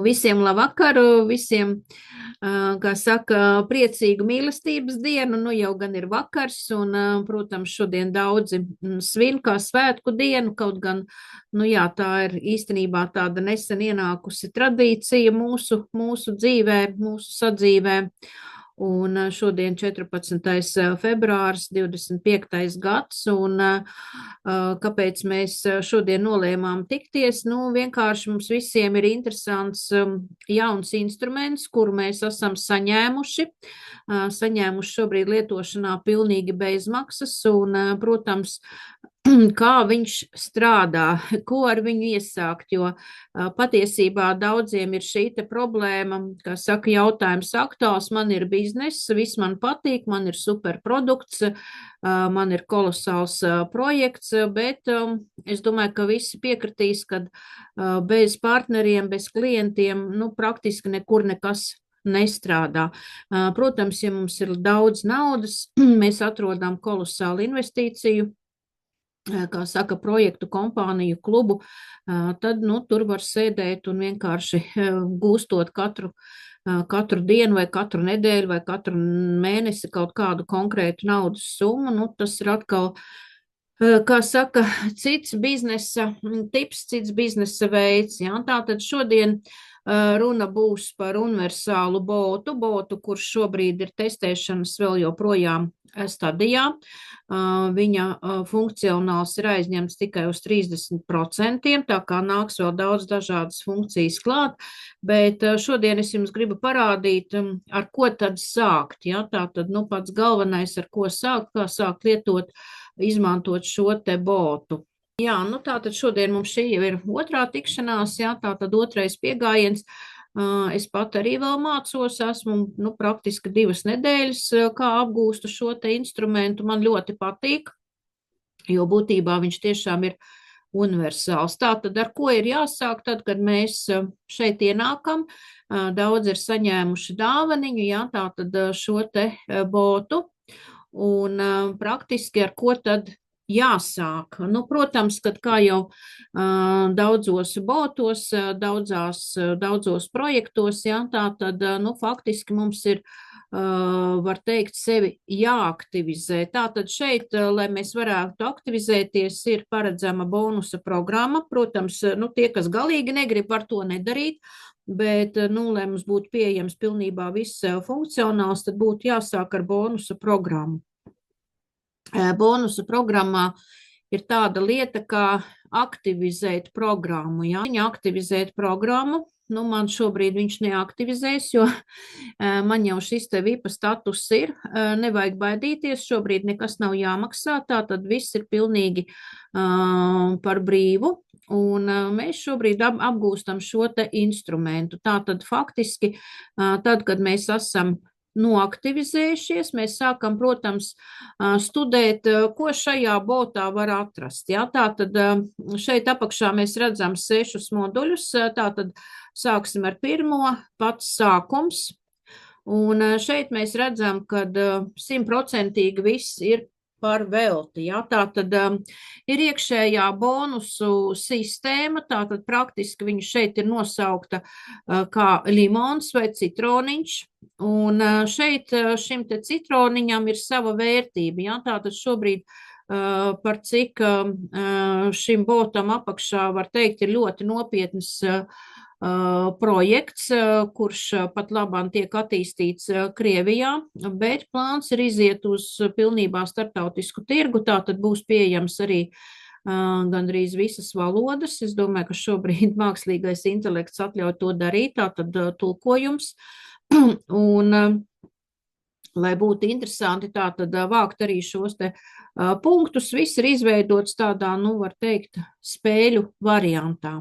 Visiem labvakar, visiem, kā saka, priecīgu mīlestības dienu. Nu jau gan ir vakars, un, protams, šodien daudzi svin kā svētku dienu, kaut gan, nu jā, tā ir īstenībā tāda nesen ienākusi tradīcija mūsu dzīvē, mūsu sadzīvē. Un šodien 14. februāris, 25. gads, un kāpēc mēs šodien nolēmām tikties? Nu, vienkārši mums visiem ir interesants jauns instruments, kuru mēs esam saņēmuši šobrīd lietošanā pilnīgi bez maksas, un, protams, kā viņš strādā, ko ar viņu iesākt, jo patiesībā daudziem ir šī te problēma, kā saka, jautājums aktuāls, man ir bizness, viss man patīk, man ir super produkts, man ir kolosāls projekts, bet es domāju, ka visi piekritīs, ka bez partneriem, bez klientiem, nu, praktiski nekur nekas nestrādā. Protams, ja mums ir daudz naudas, mēs atrodam kolosālu investīciju, kā saka, projektu kompāniju klubu, tad, nu, tur var sēdēt un vienkārši gūstot katru dienu vai katru nedēļu vai katru mēnesi kaut kādu konkrētu naudas summu. Nu, tas ir atkal, kā saka, cits biznesa tips, cits biznesa veids. Ja? Tātad šodien runa būs par universālu botu, kurš šobrīd ir testēšanas vēl joprojām stadijā. Viņa funkcionāls ir aizņemts tikai uz 30%, tā kā nāks vēl daudz dažādas funkcijas klāt, bet šodien es jums gribu parādīt, ar ko tad sākt. Ja? Tātad, nu, pats galvenais, ar ko sākt, kā sākt lietot, izmantot šo te botu. Jā, nu tātad šodien mums šī jau ir otrā tikšanās, jā, tātad otrais piegājiens. Es pat arī vēl mācos, esmu, nu, praktiski 2 nedēļas, kā apgūstu šo te instrumentu. Man ļoti patīk, jo būtībā viņš tiešām ir universāls. Tātad, ar ko ir jāsāk tad, kad mēs šeit ienākam? Daudz ir saņēmuši dāvaniņu, jā, tātad šo te botu, un praktiski ar ko tad jāsāk. Nu, protams, kad kā jau daudzos botos, daudzos projektos, jā, tā tad, nu, faktiski mums ir, var teikt, sevi jāaktivizē. Tātad šeit, lai mēs varētu aktivizēties, ir paredzama bonusa programma. Protams, nu, tie, kas galīgi negrib, var to nedarīt, bet, nu, lai mums būtu pieejams pilnībā viss funkcionāls, tad būtu jāsāk ar bonusa programmu. Bonusa programmā ir tāda lieta, kā aktivizēt programmu. Ja viņa aktivizēt programmu, nu, man šobrīd viņš neaktivizēs, jo man jau šis te VIP status ir, nevajag baidīties, šobrīd nekas nav jāmaksā, tātad viss ir pilnīgi par brīvu, un mēs šobrīd apgūstam šo te instrumentu. Tātad faktiski, tad, kad mēs esam noaktivizējušies, mēs sākam, protams, studēt, ko šajā botā var atrast. Ja? Tātad šeit apakšā mēs redzam 6 moduļus, tātad sāksim ar pirmo, pats sākums, un šeit mēs redzam, ka 100% viss ir par velti. Ja? Tātad ir iekšējā bonusu sistēma, tātad praktiski viņa šeit ir nosaukta kā limons vai citroniņš, un šeit šim te citroniņam ir sava vērtība. Ja? Tātad šobrīd par cik šim botam apakšā, var teikt, ir ļoti nopietnas projekts, kurš pat labāk tiek attīstīts Krievijā, bet plāns ir iziet uz pilnībā starptautisku tirgu, tātad būs pieejams arī gandrīz visas valodas. Es domāju, ka šobrīd mākslīgais intelekts atļauj to darīt, tātad tulkojums, un lai būtu interesanti tātad vākt arī šos te punktus, viss ir izveidots tādā, nu, var teikt, spēļu variantā.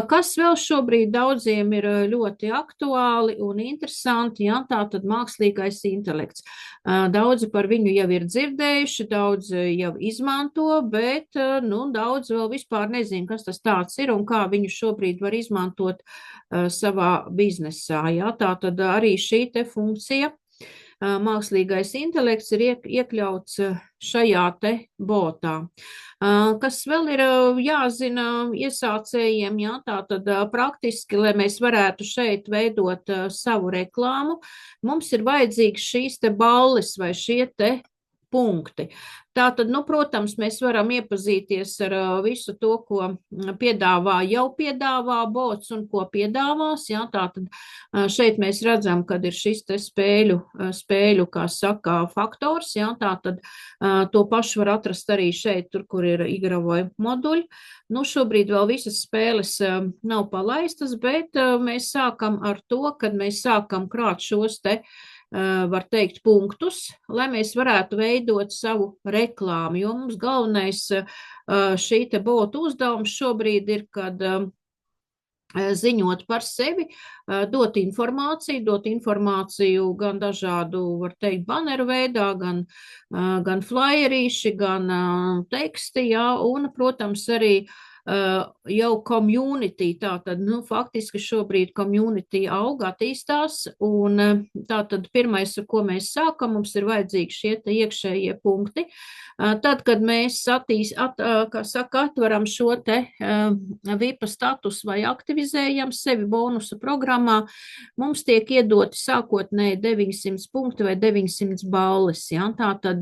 Kas vēl šobrīd daudziem ir ļoti aktuāli un interesanti, ja, tātad mākslīgais intelekts. Daudzi par viņu jau ir dzirdējuši, daudzi jau izmanto, bet, nu, daudz vēl vispār nezin, kas tas tāds ir un kā viņu šobrīd var izmantot savā biznesā. Ja. Tātad arī šī te funkcija mākslīgais intelekts ir iekļauts šajā te botā. Kas vēl ir jāzina iesācējiem, jā, tātad praktiski, lai mēs varētu šeit veidot savu reklāmu, mums ir vajadzīgs šīs te balles vai šie te punkti. Tātad, nu, protams, mēs varam iepazīties ar visu to, ko jau piedāvā bots un ko piedāvās, jā, tātad šeit mēs redzam, kad ir šis te spēļu, kā saka, faktors, jā, tātad to pašu var atrast arī šeit, tur, kur ir igravoja moduļi. Nu, šobrīd vēl visas spēles nav palaistas, bet mēs sākam ar to, kad mēs sākam krāt šos te var teikt, punktus, lai mēs varētu veidot savu reklāmu, jo mums galvenais šī te botu uzdevums šobrīd ir, kad ziņot par sevi, dot informāciju gan dažādu, var teikt, baneru veidā, gan flyerīši, gan teksti, jā, un, protams, arī jau community, tātad, nu, faktiski šobrīd community aug, attīstās, un tātad pirmais, ar ko mēs sākam, mums ir vajadzīgi šie te iekšējie punkti. Tad, kad mēs atveram šo te VIP status vai aktivizējam sevi bonusu programmā, mums tiek iedoti sākotnēji 900 punkti vai 900 balles, ja? Tātad,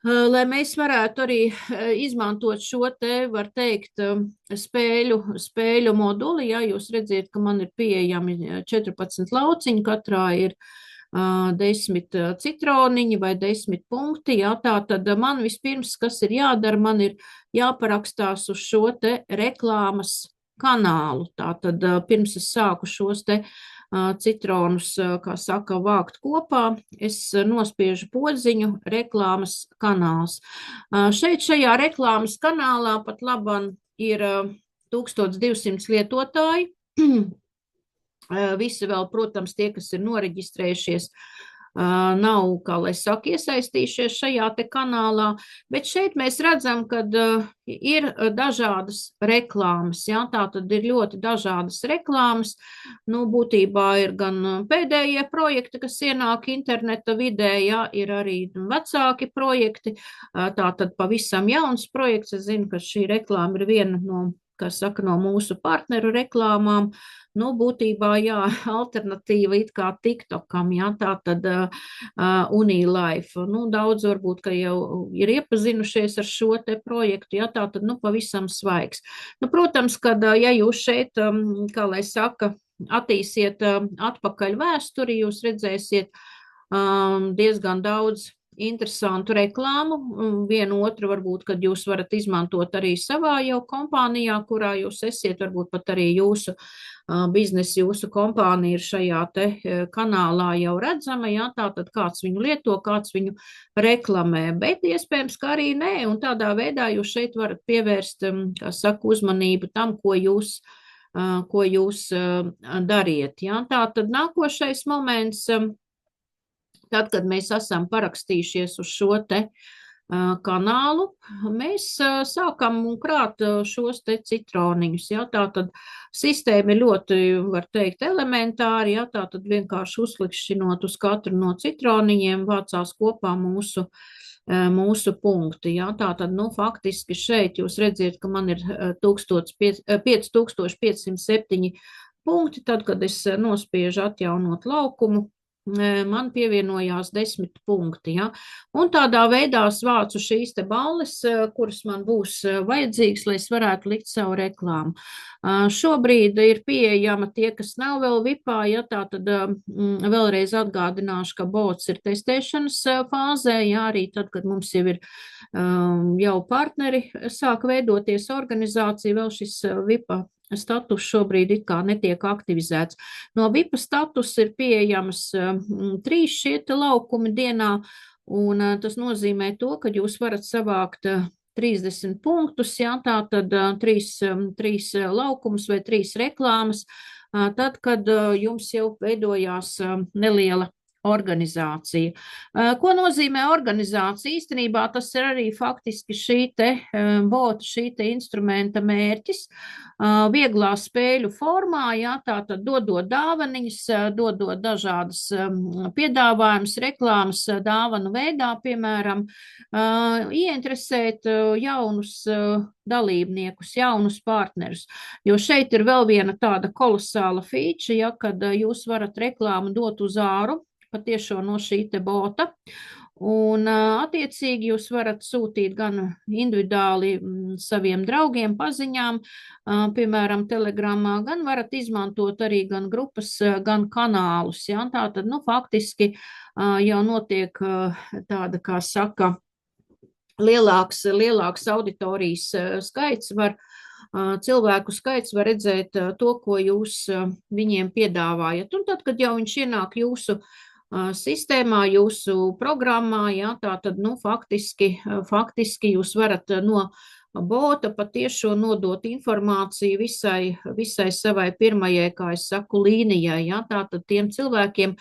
lai mēs varētu arī izmantot šo te, var teikt, spēļu moduli, ja jūs redziet, ka man ir pieejami 14 lauciņi, katrā ir 10 citroniņi vai 10 punkti, jā, tā tad man vispirms, kas ir jādara, man ir jāparakstās uz šo te reklāmas kanālu, tā tad pirms es sāku šos te citronus, kā saka, vākt kopā, es nospiežu podziņu reklāmas kanāls. Šeit šajā reklāmas kanālā pat labam ir 1200 lietotāji. Visi vēl, protams, tie, kas ir noreģistrējušies, nav, kā lai saka, iesaistījušies šajā te kanālā, bet šeit mēs redzam, kad ir dažādas reklāmas, jā, tā tad ir ļoti dažādas reklāmas, nu, būtībā ir gan pēdējie projekti, kas ienāk interneta vidē, jā, ir arī vecāki projekti, tā tad pavisam jauns projekts, es zinu, ka šī reklāma ir viena no, kas saka, no mūsu partneru reklāmām, nu, būtībā, jā, alternatīva it kā TikTokam, jā, tā tad Unilife. Nu, daudz varbūt, ka jau ir iepazinušies ar šo te projektu, jā, tā tad, nu, pavisam svaigs. Nu, protams, kad, ja jūs šeit, kā lai saka, attīsiet atpakaļ vēsturi, jūs redzēsiet diezgan daudz interesantu reklāmu, vienu otru varbūt, kad jūs varat izmantot arī savā jau kompānijā, kurā jūs esiet, varbūt pat arī jūsu biznesa, jūsu kompānija ir šajā te kanālā jau redzama, jā, tātad kāds viņu lieto, kāds viņu reklamē, bet iespējams, ka arī nē, un tādā veidā jūs šeit varat pievērst, kā saka, uzmanību tam, ko jūs dariet, jā. Tātad nākošais moments, tad, kad mēs esam parakstījušies uz šo te kanālu, mēs sākam krāt šos te citroniņus, jā, tātad sistēma ir ļoti, var teikt, elementāri, jā, tātad vienkārši uzklikšķinot uz katru no citroniņiem vācās kopā mūsu punkti, jā, tātad, nu, faktiski šeit jūs redziet, ka man ir 5507 punkti, tad, kad es nospiežu atjaunot laukumu, man pievienojās 10 punkti, ja? Un tādā veidā es vācu šīs te balles, kuras man būs vajadzīgas, lai es varētu likt savu reklāmu. Šobrīd ir pieejama tie, kas nav vēl vipā, ja tā tad vēlreiz atgādināšu, ka bots ir testēšanas fāzē, ja arī tad, kad mums jau ir jau partneri sāk veidoties organizācija, vēl šis vipa status šobrīd it kā netiek aktivizēts. No VIP status ir pieejamas 3 šie te laukumi dienā, un tas nozīmē to, ka jūs varat savākt 30 punktus, jā, tā tad 3 laukumus vai 3 reklāmas, tad, kad jums jau veidojās neliela organizācija. Ko nozīmē organizācija? Īstenībā tas ir arī faktiski šī te bota, šī te instrumenta mērķis. Vieglā spēļu formā, jā, tātad dodot dāvaniņas, dodot dažādas piedāvājumus, reklāmas dāvanu veidā, piemēram, ieinteresēt jaunus dalībniekus, jaunus partnerus. Jo šeit ir vēl viena tāda kolosāla feature, ja, kad jūs varat reklāmu dot uz āru, patiešo no šī te bota. Un attiecīgi jūs varat sūtīt gan individuāli saviem draugiem, paziņām, piemēram, Telegramā, gan varat izmantot arī gan grupas, gan kanālus. Ja? Tātad, nu, faktiski jau notiek tāda, kā saka, lielāks auditorijas skaits cilvēku skaits var redzēt to, ko jūs viņiem piedāvājat. Un tad, kad jau viņš ienāk jūsu sistēmā, jūsu programmā, jā, tā tad, nu, faktiski jūs varat no bota patiešo nodot informāciju visai savai pirmajai, kā es saku, līnijai, jā, tātad tiem cilvēkiem,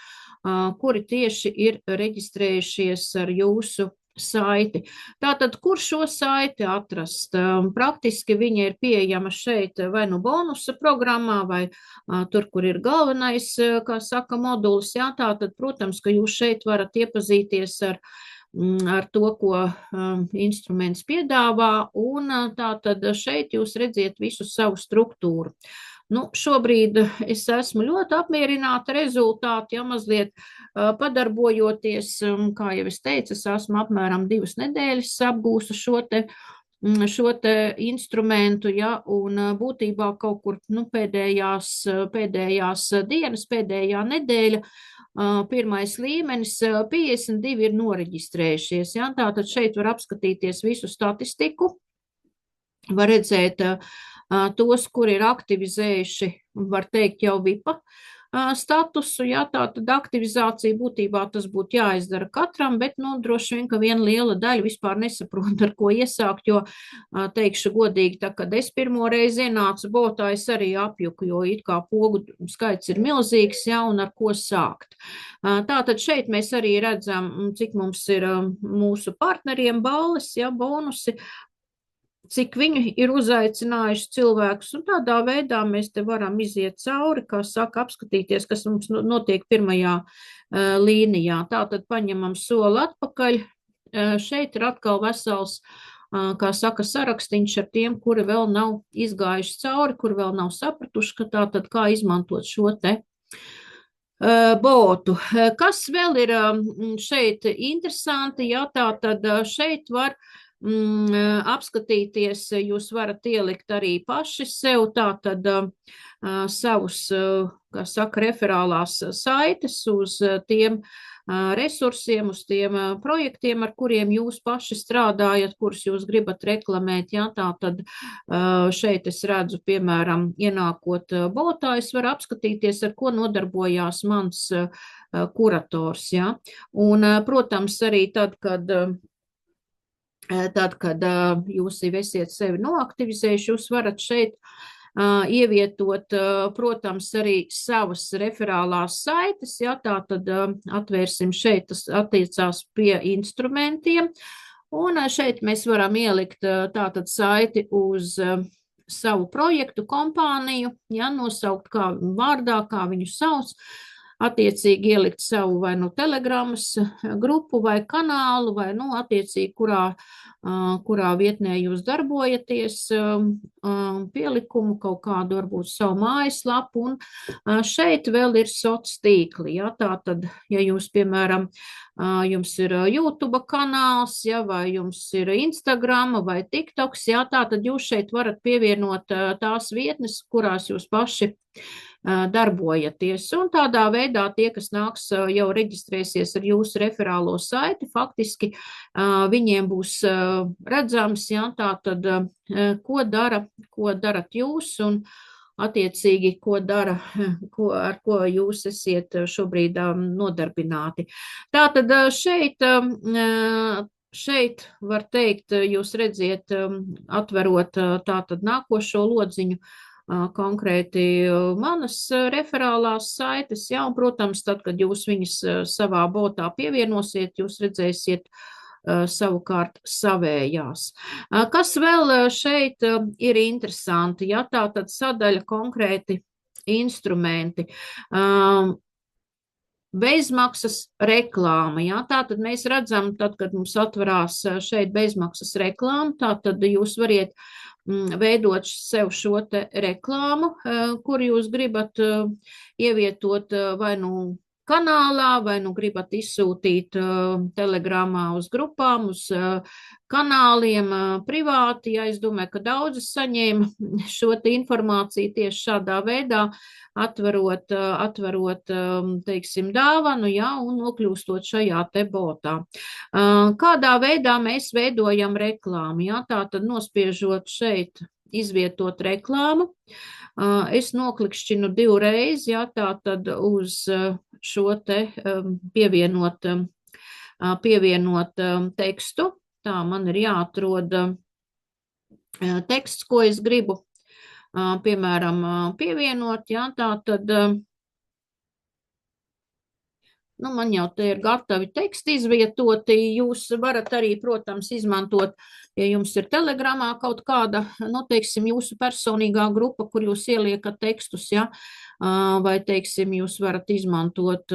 kuri tieši ir reģistrējušies ar jūsu saiti. Tātad, kur šo saiti atrast? Praktiski viņa ir pieejama šeit vai nu bonusa programmā, vai tur, kur ir galvenais, kā saka, modulis. Jā, tātad, protams, ka jūs šeit varat iepazīties ar to, ko instruments piedāvā, un tātad šeit jūs redziet visu savu struktūru. Nu, šobrīd es esmu ļoti apmierināta rezultāti, ja mazliet padarbojoties, kā jau es teicu, es esmu apmēram 2 nedēļas apgūstu šo te instrumentu, ja, un būtībā kaut kur, nu, pēdējās dienas, pēdējā nedēļa, pirmais līmenis, 52 ir noreģistrējušies, ja, tātad šeit var apskatīties visu statistiku, var redzēt tos, kuri ir aktivizējuši, var teikt, jau VIPA statusu, jā, tātad aktivizācija būtībā tas būtu jāizdara katram, bet, nu, droši vien, ka viena liela daļa vispār nesaprot, ar ko iesākt, jo, teikšu godīgi, tā, kad es pirmo reizi ienācu botā, es arī apjuku, jo it kā pogu skaits ir milzīgs, jā, un ar ko sākt. Tātad šeit mēs arī redzam, cik mums ir mūsu partneriem balles, jā, bonusi, cik viņi ir uzaicinājuši cilvēkus, un tādā veidā mēs te varam iziet cauri, kā saka, apskatīties, kas mums notiek pirmajā līnijā. Tātad paņemam soli atpakaļ, šeit ir atkal vesels, kā saka, sarakstīns ar tiem, kuri vēl nav izgājuši cauri, kuri vēl nav sapratuši, ka tātad kā izmantot šo te botu. Kas vēl ir šeit interesanti, jā, tātad šeit var apskatīties, jūs varat ielikt arī paši sev, tātad savus, kā saka, referālās saites uz tiem resursiem, uz tiem projektiem, ar kuriem jūs paši strādājat, kurus jūs gribat reklamēt, jā, tātad šeit es redzu, piemēram, ienākot botā, es varu apskatīties, ar ko nodarbojās mans kurators, jā, un, protams, arī tad, kad jūs jau esiet sevi noaktivizējuši, jūs varat šeit ievietot, protams, arī savas referālās saites, ja, tā tad atvērsim šeit, tas attiecās pie instrumentiem, un šeit mēs varam ielikt tātad saiti uz savu projektu kompāniju, ja, nosaukt kā vārdā, kā viņu sauc, attiecīgi ielikt savu vai nu Telegramas grupu vai kanālu, vai nu attiecīgi, kurā vietnē jūs darbojaties, pielikumu, kaut kādu varbūt savu mājaslapu, un šeit vēl ir soc tīkli, ja, tātad, ja jūs, piemēram, jums ir YouTube kanāls, ja, vai jums ir Instagram vai TikToks, ja, tātad jūs šeit varat pievienot tās vietnes, kurās jūs paši darbojaties, un tādā veidā tie, kas nāks jau reģistrēsies ar jūsu referālo saiti, faktiski viņiem būs redzams, jā, tātad, ko darat jūs, un attiecīgi, ar ko jūs esiet šobrīd nodarbināti. Tātad šeit var teikt, jūs redziet, atverot tātad nākošo lodziņu, konkrēti manas referālās saites, jā, un, protams, tad, kad jūs viņas savā botā pievienosiet, jūs redzēsiet savukārt savējās. Kas vēl šeit ir interesanti, ja tā tad sadaļa konkrēti instrumenti. Bezmaksas reklāma, jā, tātad mēs redzam, tad, kad mums atverās šeit bezmaksas reklāma, tātad jūs variet veidot sev šo te reklāmu, kur jūs gribat ievietot vai nu kanālā, vai nu gribat izsūtīt telegramā uz grupām, uz kanāliem privāti. Ja, es domāju, ka daudzi saņēma šo te informāciju tieši šādā veidā, atverot, teiksim, dāvanu, ja, un nokļūstot šajā te botā. Kādā veidā mēs veidojam reklāmu, ja, tā tad nospiežot šeit izvietot reklāmu, es noklikšķinu divreiz, ja, tā tad uz šo te pievienot tekstu. Tā man ir jāatrod teksts, ko es gribu, piemēram, pievienot, ja, tā tad, nu, man jau te ir gatavi teksti izvietoti, jūs varat arī, protams, izmantot, ja jums ir telegramā kaut kāda, nu, teiksim, jūsu personīgā grupa, kur jūs ieliekat tekstus, ja, vai, teiksim, jūs varat izmantot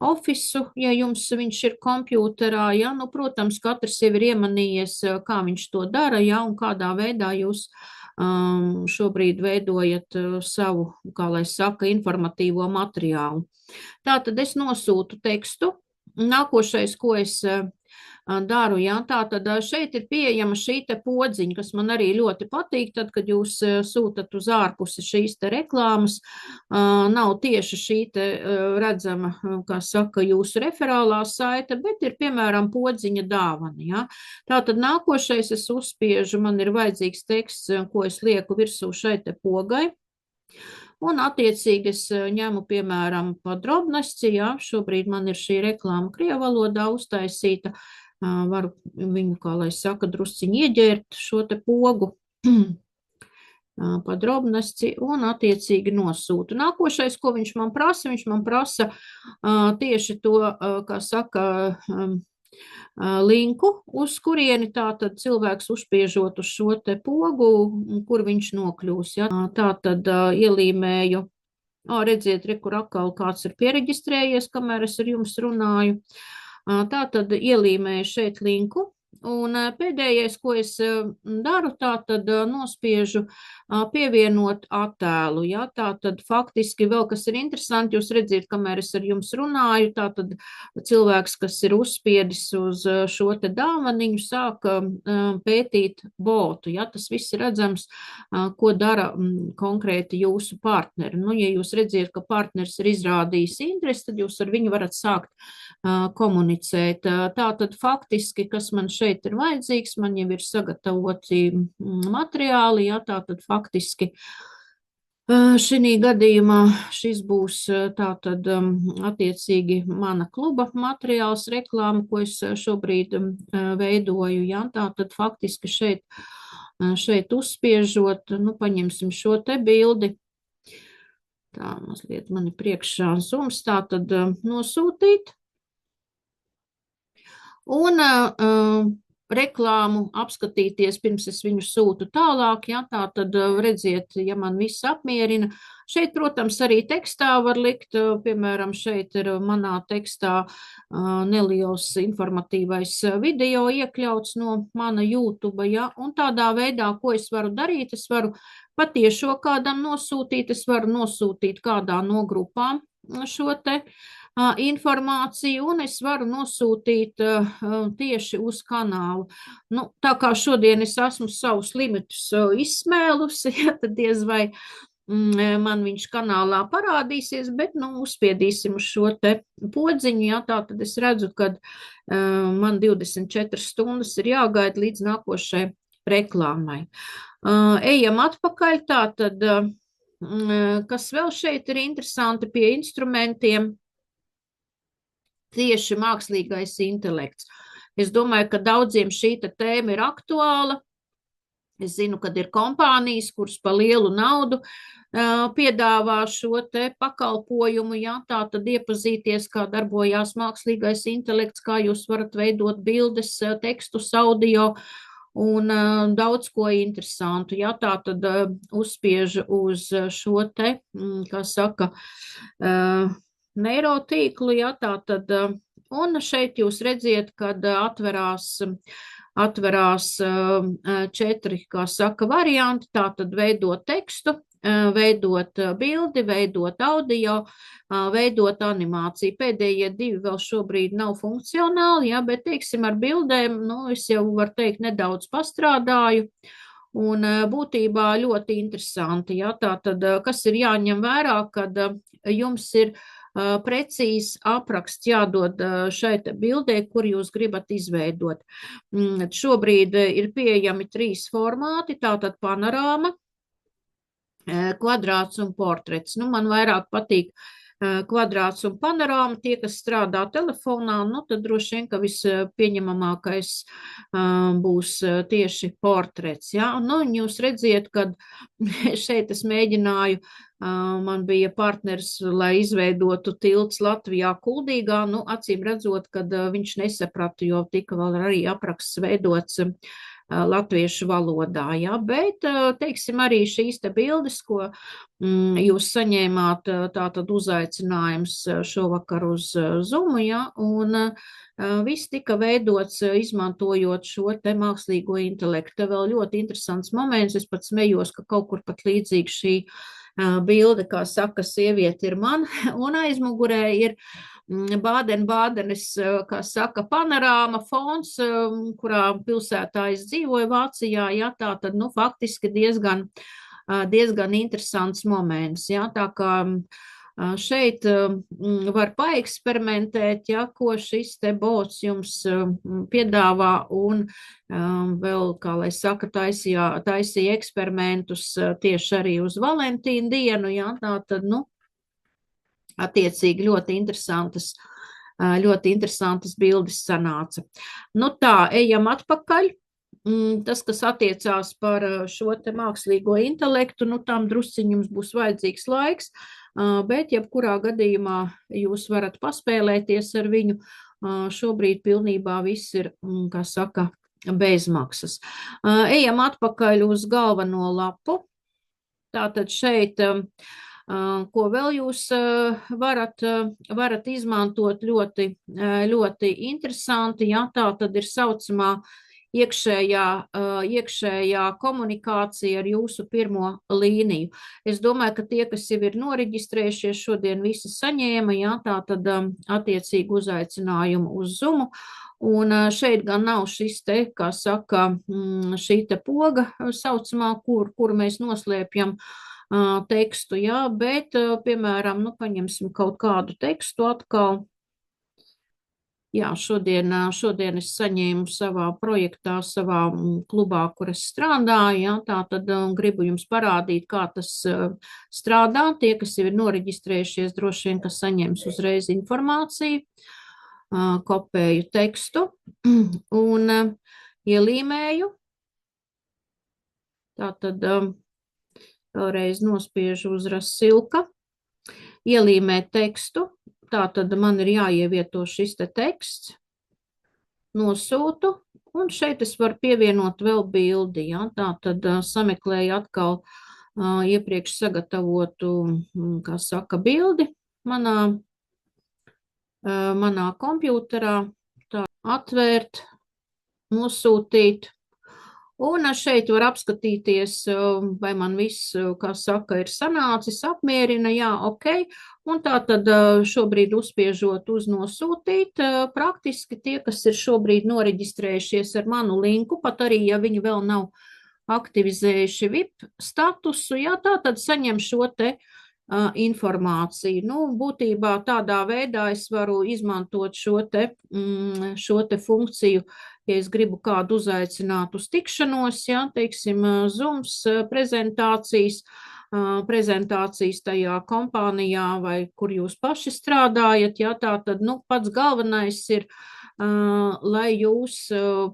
Office, ja jums viņš ir kompjūterā, ja, nu, protams, katrs jau ir iemanījies, kā viņš to dara, ja, un kādā veidā jūs šobrīd veidojat savu, kā lai saka, informatīvo materiālu. Tātad es nosūtu tekstu. Nākošais, ko es daru, jā, tātad šeit ir pieejama šī te podziņa, kas man arī ļoti patīk, tad, kad jūs sūtat uz ārpusi šīs te reklāmas, nav tieši šī te redzama, kā saka, jūsu referālā saite, bet ir, piemēram, podziņa dāvana, jā. Tātad nākošais es uzspiežu, man ir vajadzīgs teksts, ko es lieku virsū šai te pogai. Un, attiecīgi, es ņemu, piemēram, podrobnosti, jā, šobrīd man ir šī reklāma krievu valodā uztaisīta, varu viņu, kā lai saka, drusciņi ieģērt šo te pogu, podrobnosti, un, attiecīgi, nosūtu. Nākošais, ko viņš man prasa tieši to, kā saka, linku, uz kurieni tātad cilvēks uzspiežot uz šo te pogu, kur viņš nokļūs. Ja? Tātad ielīmēju, redziet, kur atkal kāds ir pieregistrējies, kamēr es ar jums runāju. Tātad ielīmēju šeit linku. Un pēdējais, ko es daru, tātad nospiežu pievienot attēlu. Ja? Tātad faktiski vēl, kas ir interesanti, jūs redziet, kamēr es ar jums runāju, tātad cilvēks, kas ir uzspiedis uz šo te dāvaniņu, sāk pētīt botu. Ja? Tas viss ir redzams, ko dara konkrēti jūsu partneri. Nu, ja jūs redziet, ka partneris ir izrādījis interesi, tad jūs ar viņu varat sākt komunicēt. Tātad faktiski, kas man šeit ir vajadzīgs, man jau ir sagatavoti materiāli, ja, tātad faktiski šī gadījumā šis būs tātad attiecīgi mana kluba materiāls reklāma, ko es šobrīd veidoju, ja, tātad faktiski šeit uzspiežot, nu, paņemsim šo te bildi. Tā, mazliet mani priekšā zums, tātad nosūtīt. Un reklāmu apskatīties, pirms es viņu sūtu tālāk, ja, tā tad redziet, ja man viss apmierina. Šeit, protams, arī tekstā var likt, piemēram, šeit ir manā tekstā neliels informatīvais video iekļauts no mana YouTube, ja, un tādā veidā, ko es varu darīt, es varu patiešo kādam nosūtīt, es varu nosūtīt kādā no grupām šo te informāciju, un es varu nosūtīt tieši uz kanālu. Nu, tā kā šodien es esmu savus limitus izsmēlusi, ja, tad diez vai man viņš kanālā parādīsies, bet, nu, uzspiedīsim uz šo te podziņu, ja, tā tad es redzu, kad man 24 stundas ir jāgaida līdz nākošai reklāmai. Ejam atpakaļ, tā tad, kas vēl šeit ir interesanti pie instrumentiem, tieši mākslīgais intelekts. Es domāju, ka daudziem šī tēma ir aktuāla, Es zinu, kad ir kompānijas, kuras pa lielu naudu piedāvā šo te pakalpojumu, jā, tā tad iepazīties, kā darbojās mākslīgais intelekts, kā jūs varat veidot bildes, tekstus, audio un daudz ko interesantu. Jā, tā tad uzspiež uz šo te, kā saka, neirotīklu, jā, tā tad, un šeit jūs redziet, kad atverās četri, kā saka, varianti, tā tad veidot tekstu, veidot bildi, veidot audio, veidot animāciju. Pēdējie divi vēl šobrīd nav funkcionāli, jā, bet, teiksim, ar bildēm, nu, es jau varu teikt, nedaudz pastrādāju. Un būtībā ļoti interesanti, jā, tā tad, kas ir jāņem vērā, kad jums ir precīzi apraksts jādod šai bildē, kur jūs gribat izveidot. Šobrīd ir pieejami 3 formāti, tātad panorāma, kvadrāts un portrets. Nu, man vairāk patīk kvadrāts un panorāma. Tie, kas strādā telefonā, nu, tad droši vien, ka vispieņemamākais būs tieši portrets. Ja? Nu, jūs redziet, kad šeit es mēģināju, man bija partners, lai izveidotu tilts Latvijā Kuldīgā, nu, acīm redzot, kad viņš nesaprata, jo tika vēl arī apraksts veidots latviešu valodā, jā, bet, teiksim, arī šīs te bildes, ko jūs saņēmāt, tātad uzaicinājums šovakar uz Zoomu, jā, un viss tika veidots izmantojot šo te mākslīgo intelektu. Te vēl ļoti interesants moments, es pat smējos, ka kaut kur pat līdzīgi šī bilde, kā saka, sieviete ir man, un aizmugurē ir Bādena-Bādenes, kā saka, panorāma fons, kurā pilsētā es dzīvoju Vācijā, jā, tā tad, nu, faktiski diezgan interesants moments, jā, tā kā šeit var paeksperimentēt, ja, ko šis te bots jums piedāvā, un vēl, kā lai saka, taisīja eksperimentus tieši arī uz Valentīnu dienu, ja, tā tad, nu, attiecīgi ļoti interesantas bildes sanāca. Nu tā, ejam atpakaļ. Tas, kas attiecās par šo te mākslīgo intelektu, nu tam drusciņ jums būs vajadzīgs laiks, bet jebkurā gadījumā jūs varat paspēlēties ar viņu. Šobrīd pilnībā viss ir, kā saka, bezmaksas. Ejam atpakaļ uz galveno lapu. Tātad šeit, ko vēl jūs varat izmantot ļoti interesanti, ja, tā tad ir saucamā iekšējā komunikācija ar jūsu pirmo līniju. Es domāju, ka tie, kas jau ir noreģistrējušies, šodien visi saņēma, jā, tā tad attiecīgi uzaicinājumu uz Zoomu, un šeit gan nav šis te, kā saka, šī te poga saucamā, kur mēs noslēpjam tekstu, jā, bet, piemēram, nu, paņemsim kaut kādu tekstu atkal. Jā, šodien es saņēmu savā projektā, savā klubā, kur es strādāju, jā, tā tad gribu jums parādīt, kā tas strādā. Tie, kas jau ir noreģistrējušies, droši vien, ka saņems uzreiz informāciju, kopēju tekstu un ielīmēju. Tā tad vēlreiz nospiežu uzras silka, ielīmēt tekstu. Tā tad man ir jāievieto šis te teksts, nosūtu, un šeit es varu pievienot vēl bildi, ja? Tā tad sameklēju atkal iepriekš sagatavotu, kā saka, bildi manā kompjuterā, tā atvērt, nosūtīt. Un šeit var apskatīties, vai man viss, kā saka, ir sanācis, apmierina, jā, ok. Un tā tad šobrīd uzspiežot uz nosūtīt, praktiski tie, kas ir šobrīd noreģistrējušies ar manu linku, pat arī, ja viņi vēl nav aktivizējuši VIP statusu, jā, tā tad saņem šo te informāciju. Nu, būtībā tādā veidā es varu izmantot šo te funkciju, ja es gribu kādu uzaicināt uz tikšanos, jā, teiksim, Zooms prezentācijas tajā kompānijā vai kur jūs paši strādājat, jā, tā tad, nu, pats galvenais ir lai jūs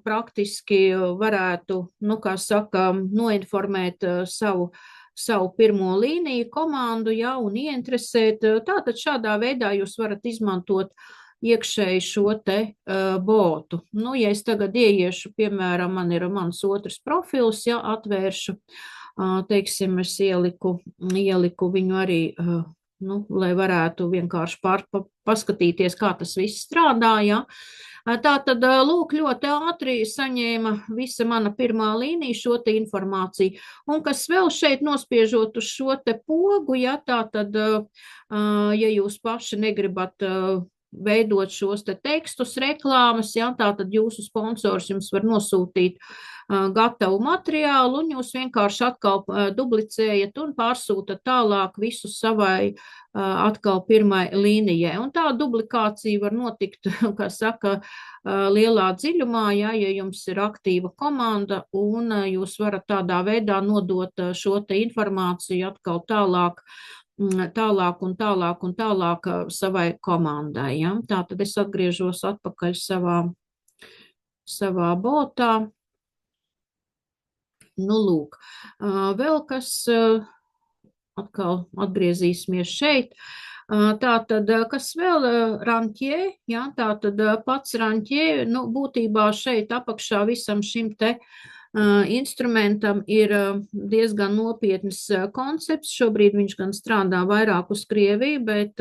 praktiski varētu, nu, kā saka, noinformēt savu pirmo līniju komandu, ja, un ieinteresēt. Tātad šādā veidā jūs varat izmantot iekšēji šo te botu. Nu, ja es tagad ieiešu, piemēram, man ir mans otrs profils, ja atvēršu, teiksim, es ieliku viņu arī, nu, lai varētu vienkārši paskatīties, kā tas viss strādā, ja. Tā tad, lūk, ļoti ātri saņēma visa mana pirmā līnija šo te informāciju. Un kas vēl šeit nospiežot uz šo te pogu, ja tā tad, ja jūs paši negribat veidot šos te tekstus, reklāmas, ja, tā tad jūsu sponsors jums var nosūtīt gatavu materiālu, un jūs vienkārši atkal duplicējat un pārsūtat tālāk visu savai atkal pirmai līnijai. Un tā duplikācija var notikt, kā saka, lielā dziļumā, ja jums ir aktīva komanda, un jūs varat tādā veidā nodot šo te informāciju atkal tālāk savai komandai. Ja? Tā tad es atgriežos atpakaļ savā botā. Nu, lūk, vēl kas, atkal atgriezīsimies šeit. Tā tad, kas vēl rantjē, ja? Tā tad pats rantjē, nu, būtībā šeit apakšā visam šim te instrumentam ir diezgan nopietns koncepts. Šobrīd viņš gan strādā vairāk uz Krieviju, bet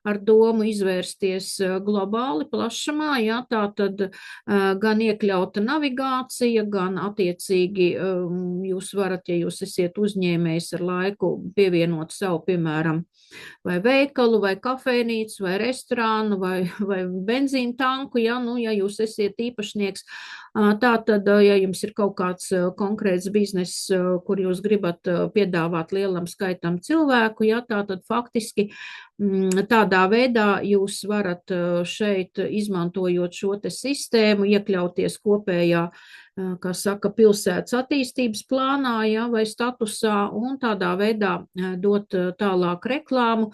ar domu izvērsties globāli plašumā, ja, tā tad gan iekļauta navigācija, gan attiecīgi jūs varat, ja jūs esiet uzņēmējs ar laiku, pievienot savu, piemēram, vai veikalu, vai kafejnīcu, vai restorānu, vai benzīna tanku, ja, nu, ja jūs esiet īpašnieks. Tā tad, ja jums ir kaut kāds konkrēts bizness, kur jūs gribat piedāvāt lielam skaitam cilvēku, ja, tā tad faktiski tādā veidā jūs varat šeit, izmantojot šo te sistēmu, iekļauties kopējā, kā saka, pilsētas attīstības plānā, ja, vai statusā, un tādā veidā dot tālāk reklāmu,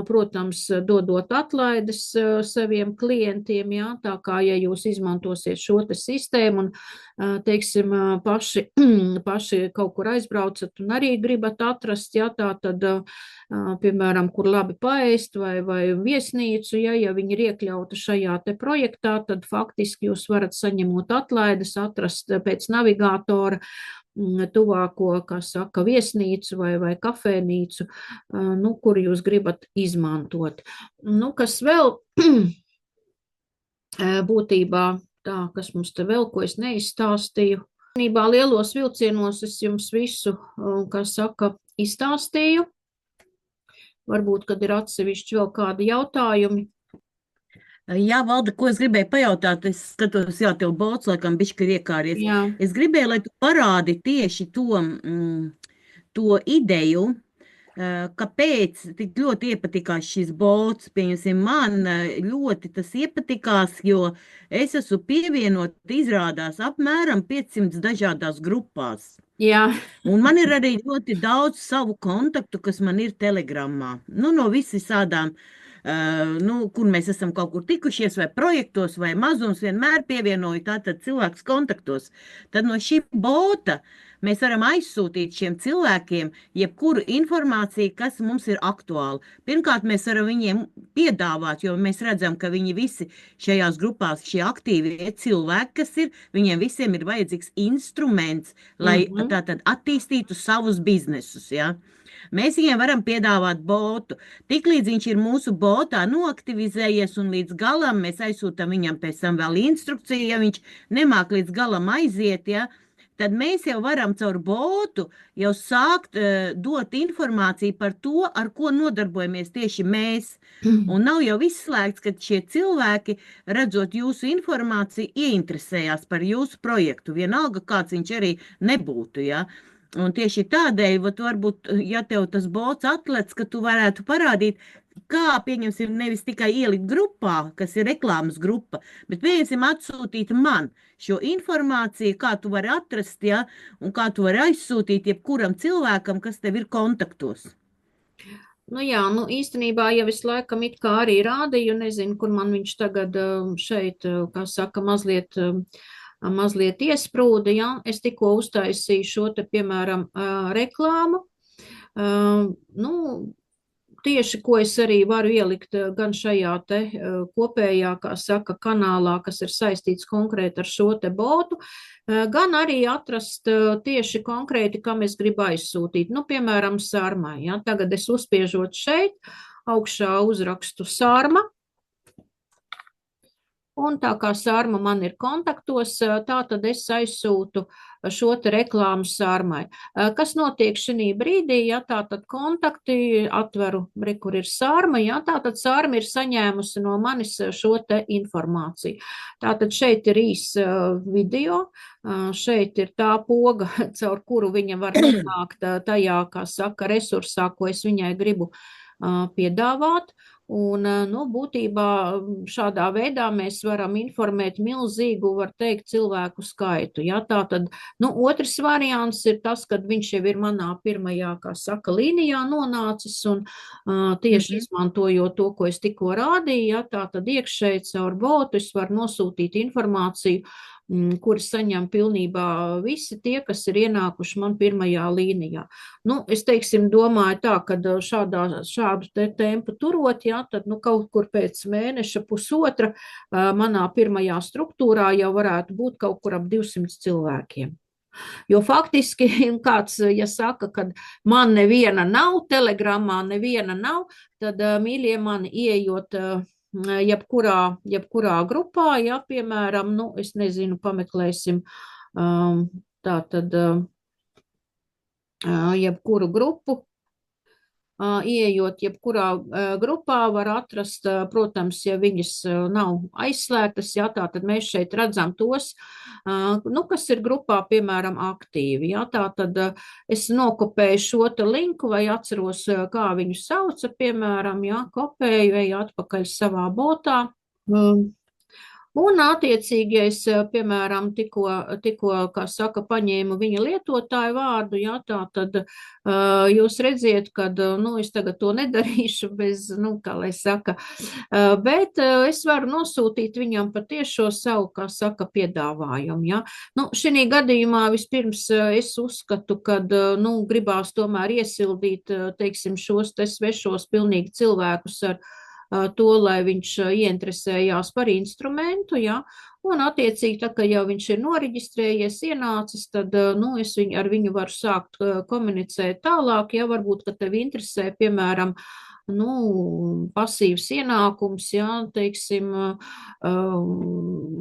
protams, dodot atlaides saviem klientiem, ja, tā kā, ja jūs izmantosiet šo te sistēmu un, teiksim, paši kaut kur aizbraucat un arī gribat atrast, ja, tā tad, piemēram, kur labi paēst vai viesnīcu, ja viņi ir iekļauta šajā te projektā, tad faktiski jūs varat saņemot atlaides, atrast pēc navigatora tuvāko, kā saka, viesnīcu vai kafēnīcu, nu, kur jūs gribat izmantot. Nu, kas vēl būtībā tā, kas mums te vēl, ko es neizstāstīju. Lielos vilcienos es jums visu, kā saka, izstāstīju. Varbūt, kad ir atsevišķi vēl kādi jautājumi. Jā, Valda, ko es gribēju pajautāt, es skatos, jā, tev bots, laikam, bišķi ir iekāries. Jā. Es gribēju, lai tu parādi tieši to ideju, kāpēc tik ļoti iepatikās šis bots. Pieņemsim, man ļoti tas iepatikās, jo es esmu pievienot, izrādās, apmēram 500 dažādās grupās. Jā. Un man ir arī ļoti daudz savu kontaktu, kas man ir Telegramā. Nu, no visādām, kur mēs esam kaut kur tikušies, vai projektos, vai mazums, vienmēr pievienoju tātad cilvēkus kontaktos. Tad no šī bota mēs varam aizsūtīt šiem cilvēkiem jebkuru informāciju, kas mums ir aktuāla. Pirmkārt, mēs varam viņiem piedāvāt, jo mēs redzam, ka viņi visi šajās grupās, šie aktīvie cilvēki, kas ir, viņiem visiem ir vajadzīgs instruments, lai tātad attīstītu savus biznesus, ja. Mēs viņiem varam piedāvāt botu. Tiklīdz viņš ir mūsu botā noaktivizējies un līdz galam mēs aizsūtam viņam pēc tam vēl instrukciju, ja viņš nemāk līdz galam aiziet, ja, tad mēs jau varam caur botu jau sākt dot informāciju par to, ar ko nodarbojamies tieši mēs. Un nav jau izslēgts, ka šie cilvēki, redzot jūsu informāciju, ieinteresējās par jūsu projektu. Vienalga, kāds viņš arī nebūtu, ja. Un tieši tādēļ, varbūt, ja tev tas bots atlec, ka tu varētu parādīt, kā, pieņemsim, nevis tikai ielikt grupā, kas ir reklāmas grupa, bet, pieņemsim, atsūtīt man šo informāciju, kā tu vari atrast, ja, un kā tu vari aizsūtīt jebkuram cilvēkam, kas tev ir kontaktos. Nu jā, nu īstenībā jau es laikam it kā arī rādīju, nezinu, kur man viņš tagad šeit, kā saka, mazliet iesprūda, jā. Es tikko uztaisīju šo te, piemēram, reklāmu. Nu, tieši, ko es arī varu ielikt gan šajā te kopējā, kā saka, kanālā, kas ir saistīts konkrēti ar šo te botu, gan arī atrast tieši konkrēti, kam es gribu aizsūtīt. Nu, piemēram, sarmai. Ja? Tagad es uzspiežot šeit, augšā uzrakstu sarma. Un tā kā sārma man ir kontaktos, tā tad es aizsūtu šo te reklāmu sārmai. Kas notiek šī brīdī, ja tā tad kontakti atveru, kur ir sārma, ja tā tad sārma ir saņēmusi no manis šo te informāciju. Tā tad šeit ir īs video, šeit ir tā poga, caur kuru viņa var nonākt tajā, kā saka, resursā, ko es viņai gribu piedāvāt. Un, nu, būtībā šādā veidā mēs varam informēt milzīgu, var teikt, cilvēku skaitu. Ja? Tā tad, nu, otrs variants ir tas, kad viņš jau ir manā pirmajā, kā saka, līnijā nonācis un tieši izmantojot to, ko es tikko rādīju, ja? Tā tad iekšēji caur botu es varu nosūtīt informāciju, kuri saņem pilnībā visi tie, kas ir ienākuši man pirmajā līnijā. Nu, es teiksim, domāju tā, ka šādu te tempu turot, jā, tad nu, kaut kur pēc mēneša pusotra manā pirmajā struktūrā jau varētu būt kaut kur ap 200 cilvēkiem. Jo faktiski kāds, ja saka, ka man neviena nav, telegramā neviena nav, tad mīļie mani ieejot jebkurā grupā, ja, piemēram, nu, es nezinu, pameklēsim tā tad jebkuru grupu, ieejot jebkurā grupā var atrast, protams, ja viņas nav aizslēgtas, ja, tā tad mēs šeit redzam tos, nu, kas ir grupā, piemēram, aktīvi, ja, tā tad es nokopēju šo te linku vai atceros, kā viņu sauca, piemēram, ja, kopēju, eju atpakaļ savā botā, un attiecīgi es, piemēram, tikko, kā saka, paņēmu viņa lietotāju vārdu, jā, tā tad jūs redziet, kad, nu, es tagad to nedarīšu bez, nu, kā lai saka, bet es varu nosūtīt viņam patiešo savu, kā saka, piedāvājumu, jā. Nu, šī gadījumā vispirms es uzskatu, kad, nu, gribās tomēr iesildīt, teiksim, šos te svešos pilnīgi cilvēkus ar to, lai viņš ieinteresējās par instrumentu, ja, un attiecīgi, tā kā jau viņš ir noriģistrējies, ienācis, tad, nu, es ar viņu varu sākt komunicēt tālāk, ja, varbūt, ka tev interesē, piemēram, nu, pasīvs ienākums, ja, teiksim,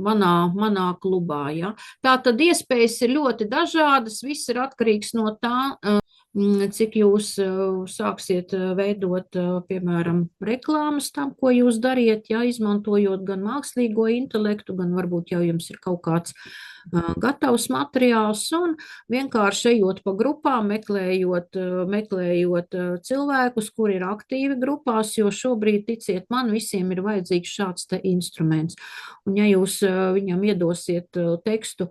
manā klubā, ja. Tā tad iespējas ir ļoti dažādas, viss ir atkarīgs no tā, cik jūs sāksiet veidot, piemēram, reklāmas tam, ko jūs dariet, ja, izmantojot gan mākslīgo intelektu, gan varbūt jau jums ir kaut kāds gatavs materiāls un vienkārši ejot pa grupām, meklējot cilvēkus, kuri ir aktīvi grupās, jo šobrīd, ticiet man, visiem ir vajadzīgs šāds te instruments. Un ja jūs viņam iedosiet tekstu,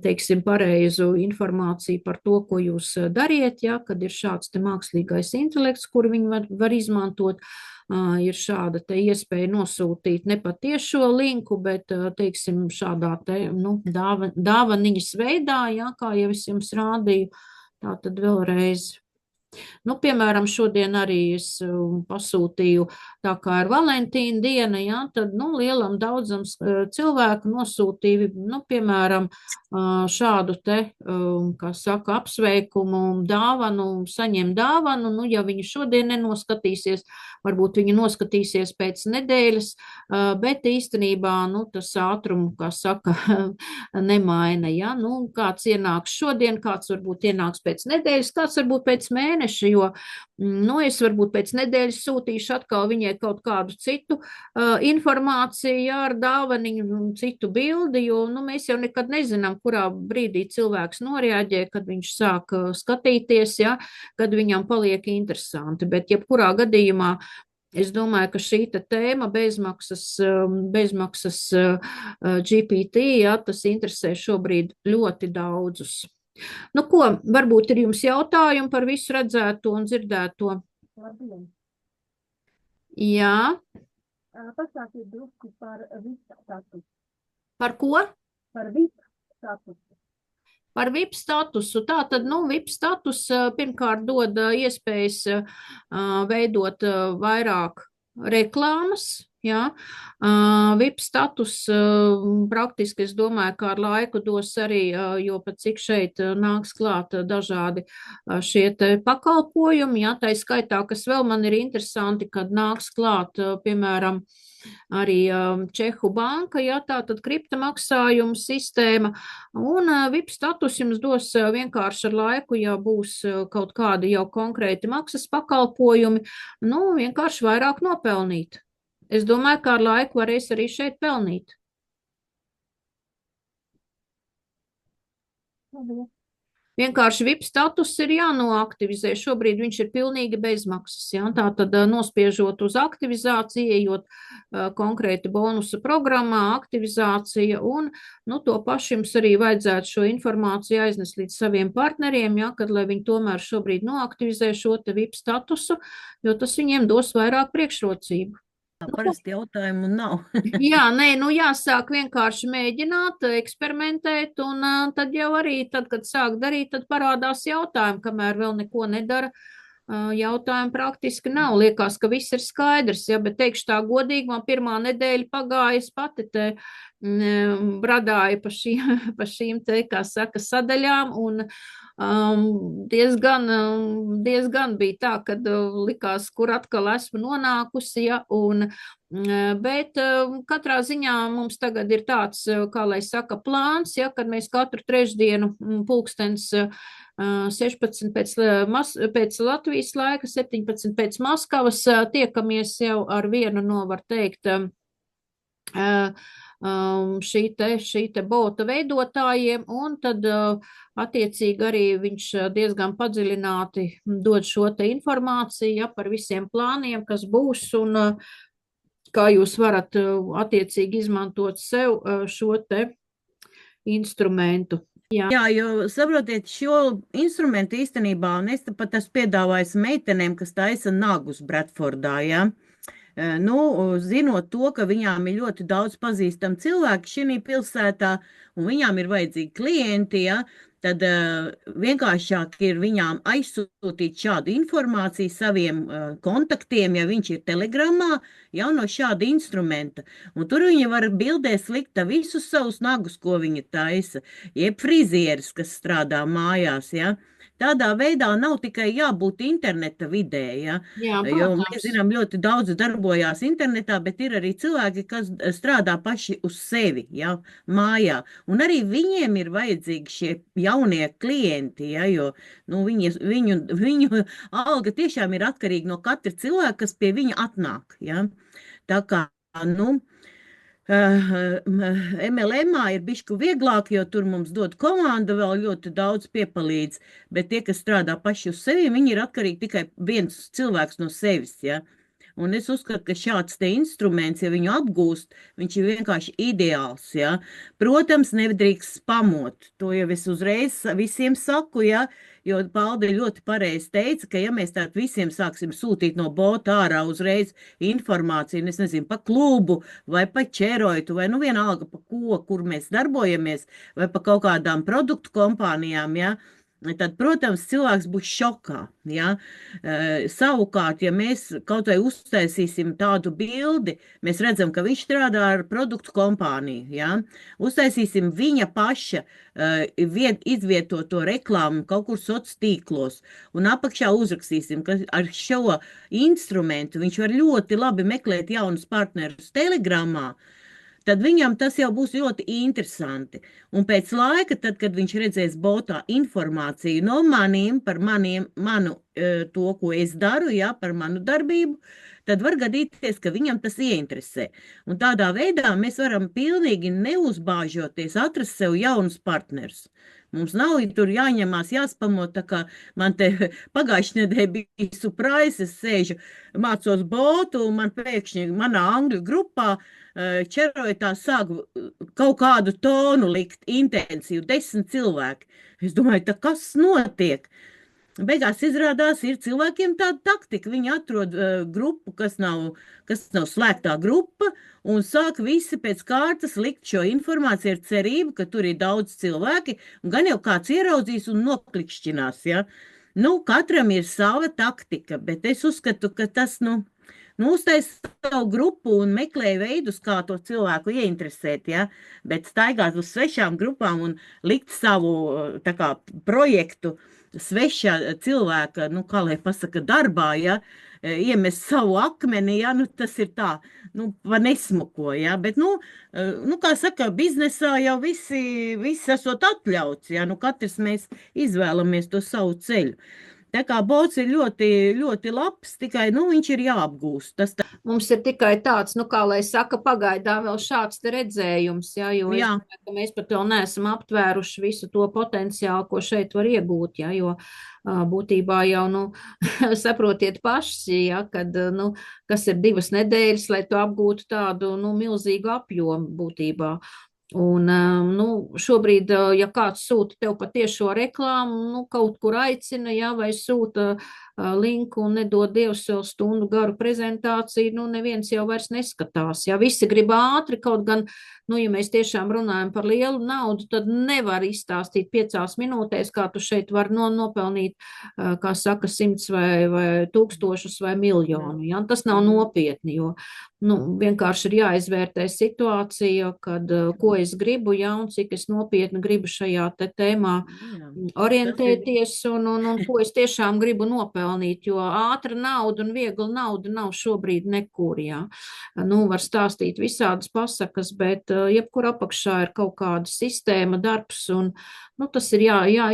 teiksim, pareizu informāciju par to, ko jūs dariet, ja, kad ir šāds te mākslīgais intelekts, kuru viņi var izmantot, ir šāda te iespēja nosūtīt ne pat tiešo linku, bet, teiksim, šādā te, nu, dāvaniņas veidā, ja, kā jau es jums rādīju, tā tad vēlreiz. Nu, piemēram, šodien arī es pasūtīju, tā kā ir Valentīna diena, ja, tad, nu, lielam daudzam cilvēku nosūtīju, nu, piemēram, šādu te, kā saka, apsveikumu, dāvanu, saņem dāvanu, nu, ja viņi šodien nenoskatīsies, varbūt viņi noskatīsies pēc nedēļas, bet īstenībā, nu, tas ātrumu, kā saka, nemaina, ja, nu, kāds ienāks šodien, kāds varbūt ienāks pēc nedēļas, kāds varbūt pēc mēneša, jo, nu, es varbūt pēc nedēļas sūtīšu atkal viņai kaut kādu citu informāciju, jā, ar dāvaniņu, citu bildi, jo, nu, mēs jau nekad nezinām, kurā brīdī cilvēks noreaģē, kad viņš sāk skatīties, jā, kad viņam paliek interesanti, bet jebkurā gadījumā es domāju, ka šī tēma bezmaksas GPT, jā, tas interesē šobrīd ļoti daudzus. Nu, ko, varbūt ir jums jautājumi par visu redzēto un dzirdēto? Jā, Pastāstiet drusku par VIP statusu. par ko? Par VIP statusu. Par VIP statusu. Tā tad, nu, VIP status pirmkārt dod iespējas veidot vairāk reklāmas. Jā. VIP status praktiski, es domāju, ka ar laiku dos arī, jo pat cik šeit nāks klāt dažādi šie te pakalpojumi, jā, tā skaitā, kas vēl man ir interesanti, kad nāks klāt, piemēram, arī Čehu banka, ja tā tad kriptomaksājumu sistēma, un VIP status jums dos vienkārši ar laiku, ja būs kaut kādi jau konkrēti maksas pakalpojumi, nu, vienkārši vairāk nopelnīt. Es domāju, ka ar laiku varēs arī šeit pelnīt. Vienkārši VIP status ir jānoaktivizē. Šobrīd viņš ir pilnīgi bezmaksas. Ja? Tā tad nospiežot uz aktivizāciju, ejot konkrēti bonusa programmā, aktivizācija, un nu, to pašu jums arī vajadzētu šo informāciju aiznest līdz saviem partneriem, ja? Kad lai viņi tomēr šobrīd noaktivizē šo te VIP statusu, jo tas viņiem dos vairāk priekšrocību. Parasti jautājumu nav. Jā, nē, nu jāsāk vienkārši mēģināt, eksperimentēt, un tad jau arī, tad, kad sāk darīt, tad parādās jautājumi, kamēr vēl neko nedara. Jautājumu praktiski nav. Liekas, ka viss ir skaidrs, ja, bet teikšu tā godīgi, man pirmā nedēļa pagājas pati te bradāja pa šīm te, kā saka, sadaļām, un diezgan bija tā, kad likās, kur atkal esmu nonākusi, ja, bet katrā ziņā mums tagad ir tāds, kā lai saka, plāns, ja, kad mēs katru trešdienu pulkstens 16 pēc Latvijas laika, 17 pēc Maskavas tiekamies jau ar vienu no, var teikt, šī te bota veidotājiem, un tad attiecīgi arī viņš diezgan padziļināti dod šo te informāciju, ja, par visiem plāniem, kas būs, un kā jūs varat attiecīgi izmantot sev šo te instrumentu. Jā, jo saprotiet, šo instrumentu īstenībā, un es pat esmu piedāvājis meitenēm, kas taisa nagus Bradfordā, ja. Nu, zinot to, ka viņām ir ļoti daudz pazīstami cilvēki šī pilsētā, un viņām ir vajadzīgi klienti, ja, tad vienkāršāk ir viņām aizsūtīt šādu informāciju saviem kontaktiem, ja viņš ir telegramā, jau no šāda instrumenta. Un tur viņi var bildēs likt visus savus nagus, ko viņa taisa, jeb frizieris, kas strādā mājās, ja. Tādā veidā nav tikai jābūt interneta vidē, ja? Jā, Jo mēs zinām, ļoti daudz darbojās internetā, bet ir arī cilvēki, kas strādā paši uz sevi, ja, mājā. Un arī viņiem ir vajadzīgi šie jaunie klienti, ja, jo nu, viņu alga tiešām ir atkarīga no katra cilvēka, kas pie viņa atnāk. Ja? Tā kā, nu, MLM ir bišku vieglāk, jo tur mums dod komanda vēl ļoti daudz piepalīdz, bet tie, kas strādā paši uz sevi, viņi ir atkarīgi tikai viens cilvēks no sevis, ja. Un es uzskatu, ka šāds te instruments, ja viņu apgūst, viņš ir vienkārši ideāls, ja. Protams, nedrīkst spamot, to jau es uzreiz visiem saku, ja, jo Palde ļoti pareizi teica, ka ja mēs tātad visiem sāksim sūtīt no bota ārā uzreiz informāciju, es nezinu, pa klubu vai pa čeroitu, vai nu vienalga pa ko, kur mēs darbojamies, vai pa kaut kādām produktu kompānijām, ja, tad, protams, cilvēks būs šokā. Ja? Savukārt, ja mēs kaut vai uztaisīsim tādu bildi, mēs redzam, ka viņš strādā ar produktu kompāniju. Ja? Uztaisīsim viņa paša izvietoto reklāmu kaut kur sociālos tīklos un apakšā uzrakstīsim, ka ar šo instrumentu viņš var ļoti labi meklēt jaunus partnerus Telegramā, tad viņam tas jau būs ļoti interesanti. Un pēc laika, tad, kad viņš redzēs botā informāciju no maniem par manu to, ko es daru, ja, par manu darbību, tad var gadīties, ka viņam tas ieinteresē. Un tādā veidā mēs varam pilnīgi neuzbāžoties atrast sev jaunus partnerus. Mums nav tur jāņemās, jāspamot, tā kā man te pagājušajā nedēļā bija surprise, es sēžu, mācos botu, un man pēkšņi manā angļu grupā čerojotā sāk kaut kādu tonu likt intensīvu, 10 cilvēki. Es domāju, tā kas notiek? Beigās izrādās, ir cilvēkiem tāda taktika. Viņi atrod grupu, kas nav slēgtā grupa, un sāk visi pēc kārtas likt šo informāciju ar cerību, ka tur ir daudz cilvēki, un gan jau kāds ieraudzīs un noklikšķinās, ja? Nu, katram ir sava taktika, bet es uzskatu, ka tas, uztais savu grupu un meklē veidus, kā to cilvēku ieinteresēt, ja? Bet staigāt uz svešām grupām un likt savu, tā kā, projektu svešā cilvēka, kā lai pasaka, darbā, ja, iemest savu akmeni, ja, tas ir tā, pa nesmuko, ja, bet, kā saka, biznesā jau visi esot atļauts, ja, katrs mēs izvēlamies to savu ceļu. Tā kā bots ir ļoti, ļoti labs, tikai, viņš ir jāapgūst. Mums ir tikai tāds, kā lai saka, pagaidām vēl šāds te redzējums, ja, jo es domāju, ka mēs pat vēl neesam aptvēruši visu to potenciālu, ko šeit var iegūt, ja, jo būtībā jau, saprotiet paši, ja, kad, kas ir 2 nedēļas, lai tu apgūtu tādu, milzīgu apjomu būtībā. Un, šobrīd, ja kāds sūta tev patiešo reklāmu, kaut kur aicina, ja, vai sūta linku un nedod Dievs vēl stundu garu prezentāciju, neviens jau vairs neskatās. Ja visi grib ātri, kaut gan, ja mēs tiešām runājam par lielu naudu, tad nevar izstāstīt 5 minūtēs, kā tu šeit var nopelnīt, kā saka, 100 vai 1000 vai miljonu. Ja? Tas nav nopietni, jo vienkārši ir jāizvērtē situācija, kad, ko es gribu, ja, un cik es nopietni gribu šajā tēmā orientēties un ko es tiešām gribu nopelnīt, jo ātra nauda un viegla nauda nav šobrīd nekur, jā. Var stāstīt visādas pasakas, bet jebkur apakšā ir kaut kāda sistēma, darbs, un tas ir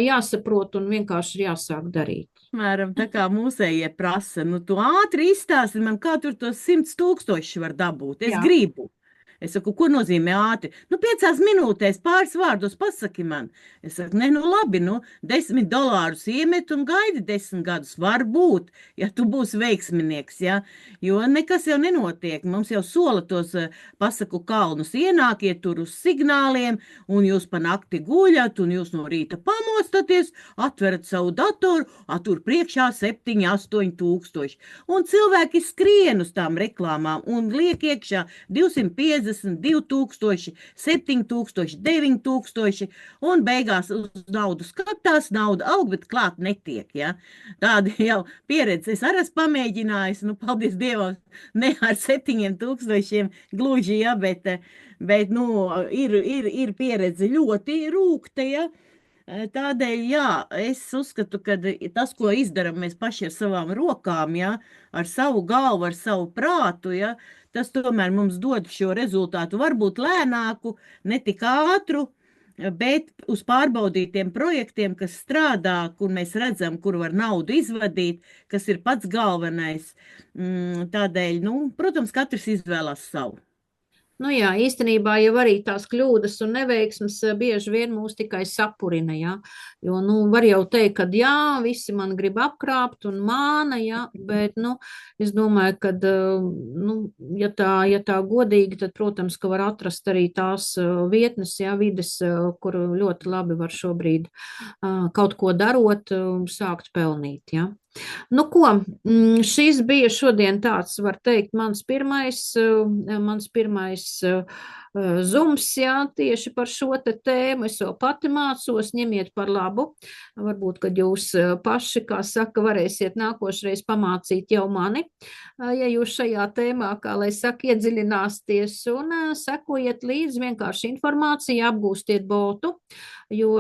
jāsaprot un vienkārši ir jāsāk darīt. Mēram, tā kā mūsējie prasa, tu ātri izstāsti man, kā tur tos 100 000 var dabūt. Es gribu. Es saku, ko nozīmē ātri? 5 minūtēs pāris vārdos pasaki man. Es saku, labi, $10 iemet un gaidi 10 gadus. Varbūt, ja tu būsi veiksminieks, ja? Jo nekas jau nenotiek. Mums jau sola tos pasaku kalnus ienākiet tur uz signāliem, un jūs pa nakti guļat, un jūs no rīta pamostaties, atverat savu datoru, tur priekšā 7, 8 tūkstoši. Un cilvēki skrien uz tām reklāmām un liek iekšā 250, 2000, 7000, 9000, un beigās uz naudu skatās, nauda aug, bet klāt netiek, ja? Tāda jau pieredze. Es arī esmu pamēģinājis, paldies Dievam, ne ar 7000 gluži, ja, bet ir pieredze ļoti rūkta, ja? Tādēļ, jā, es uzskatu, ka tas, ko izdaram mēs paši ar savām rokām, ja, ar savu galvu, ar savu prātu, ja, tas tomēr mums dod šo rezultātu, varbūt lēnāku, ne tik ātru, bet uz pārbaudītiem projektiem, kas strādā, kur mēs redzam, kur var naudu izvadīt, kas ir pats galvenais. Tādēļ, protams, katrs izvēlās savu. Jā, īstenībā jau arī tās kļūdas un neveiksmes bieži vien mūs tikai sapurina, jā. Jo, var jau teikt, ka jā, visi man grib apkrāpt un māna, jā, bet, es domāju, ka, ja tā godīgi, tad, protams, ka var atrast arī tās vietnes, jā, vides, kur ļoti labi var šobrīd kaut ko darot, sākt pelnīt, jā. Ko, šis bija šodien tāds, var teikt, mans pirmais zums, jā, tieši par šo tēmu. Es jau pati mācos, ņemiet par labu. Varbūt, kad jūs paši, kā saka, varēsiet nākošreiz pamācīt jau mani, ja jūs šajā tēmā, kā lai saka, iedziļināsties un sekojiet līdzi vienkārši informāciju, apgūstiet botu. Jo,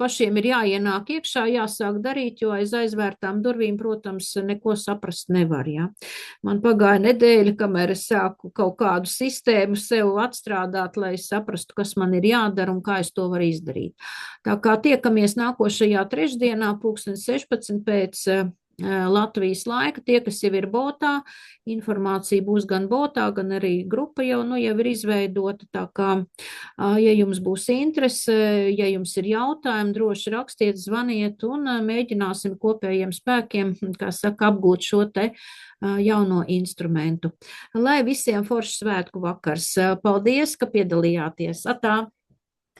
pašiem ir jāienāk iekšā, jāsāk darīt, jo aiz aizvērtām durvīm, protams, neko saprast nevar, jā. Man pagāja nedēļa, kamēr es sāku kaut kādu sistēmu sev atstrādāt, lai saprastu, kas man ir jādara un kā es to varu izdarīt. Tā kā tiekamies nākošajā trešdienā, 16 pēc Latvijas laika, tie, kas jau ir botā, informācija būs gan botā, gan arī grupa jau ir izveidota, tā kā, ja jums būs interese, ja jums ir jautājumi, droši rakstiet, zvaniet un mēģināsim kopējiem spēkiem, kā saka, apgūt šo te jauno instrumentu. Lai visiem foršs svētku vakars. Paldies, ka piedalījāties. Atā!